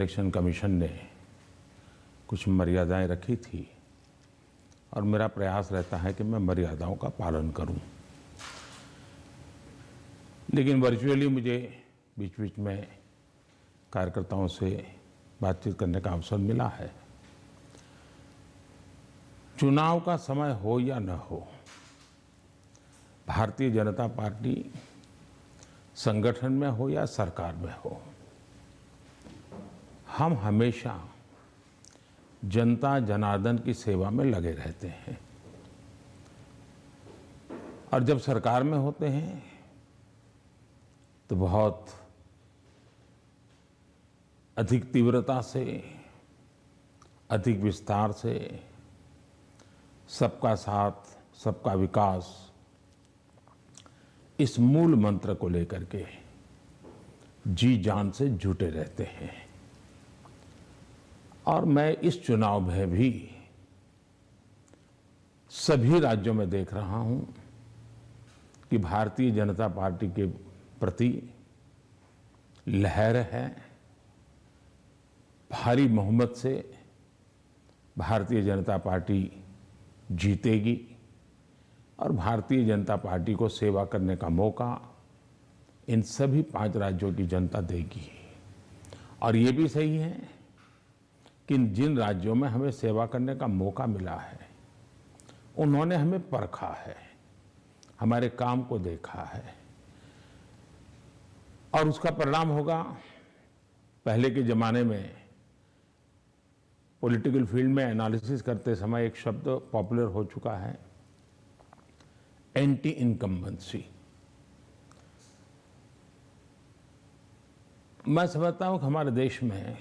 Election commission ने कुछ मर्यादाएं रखी थी और मेरा प्रयास रहता है कि मैं मर्यादाओं का पालन करूं। लेकिन वर्चुअली मुझे बीच बीच में कार्यकर्ताओं से बातचीत करने का अवसर मिला है। चुनाव का समय हो या न हो, भारतीय जनता पार्टी संगठन में हो या सरकार में हो, हम हमेशा जनता जनार्दन की सेवा में लगे रहते हैं। और जब सरकार में होते हैं तो बहुत अधिक तीव्रता से, अधिक विस्तार से सबका साथ, सबका विकास, इस मूल मंत्र को लेकर के जी जान से जुटे रहते हैं। और मैं इस चुनाव में भी सभी राज्यों में देख रहा हूं कि भारतीय जनता पार्टी के प्रति लहर है। भारी बहुमत से भारतीय जनता पार्टी जीतेगी और भारतीय जनता पार्टी को सेवा करने का मौका इन सभी 5 राज्यों की जनता देगी। और ये भी सही है कि जिन राज्यों में हमें सेवा करने का मौका मिला है, उन्होंने हमें परखा है, हमारे काम को देखा है। और उसका परिणाम होगा, पहले के जमाने में पॉलिटिकल फील्ड में एनालिसिस करते समय एक शब्द पॉपुलर हो चुका है, एंटी इनकम्बेंसी। मैं समझता हूं कि हमारे देश में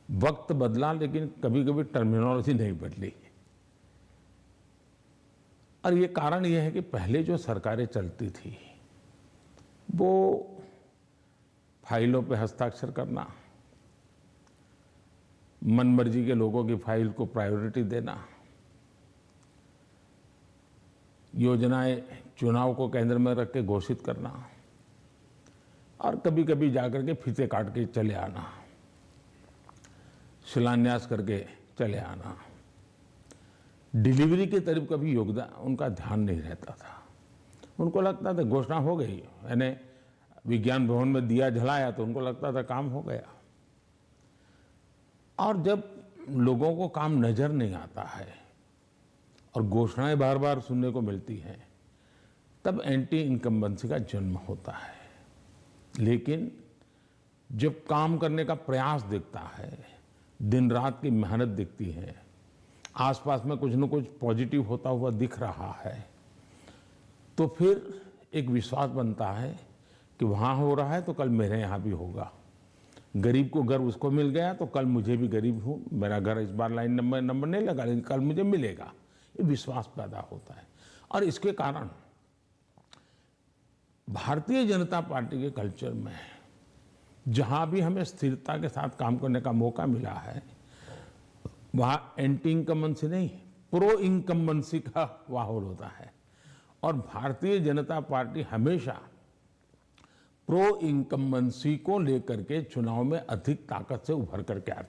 वक्त बदला, लेकिन कभी कभी टर्मिनोलॉजी नहीं बदली। और ये कारण ये है कि पहले जो सरकारें चलती थी वो फाइलों पे हस्ताक्षर करना, मनमर्जी के लोगों की फाइल को प्रायोरिटी देना, योजनाएं चुनाव को केंद्र में रख के घोषित करना और कभी कभी जाकर के फीते काट के चले आना, शिलान्यास करके चले आना। डिलीवरी की तरफ कभी योगदान उनका ध्यान नहीं रहता था। उनको लगता था घोषणा हो गई, यानी विज्ञान भवन में दिया जलाया तो उनको लगता था काम हो गया। और जब लोगों को काम नजर नहीं आता है और घोषणाएं बार बार सुनने को मिलती हैं, तब एंटी इनकम्बेंसी का जन्म होता है। लेकिन जब काम करने का प्रयास दिखता है, दिन रात की मेहनत दिखती है, आसपास में कुछ न कुछ पॉजिटिव होता हुआ दिख रहा है, तो फिर एक विश्वास बनता है कि वहाँ हो रहा है तो कल मेरे यहाँ भी होगा। गरीब को घर उसको मिल गया तो कल मुझे भी, गरीब हूँ, मेरा घर इस बार लाइन नंबर नहीं लगा लेकिन कल मुझे मिलेगा। ये विश्वास पैदा होता है। और इसके कारण भारतीय जनता पार्टी के कल्चर में जहां भी हमें स्थिरता के साथ काम करने का मौका मिला है, वहां एंटी इनकम्बेंसी नहीं, प्रो इनकम्बेंसी का माहौल होता है। और भारतीय जनता पार्टी हमेशा प्रो इनकम्बेंसी को लेकर के चुनाव में अधिक ताकत से उभर करके आती है।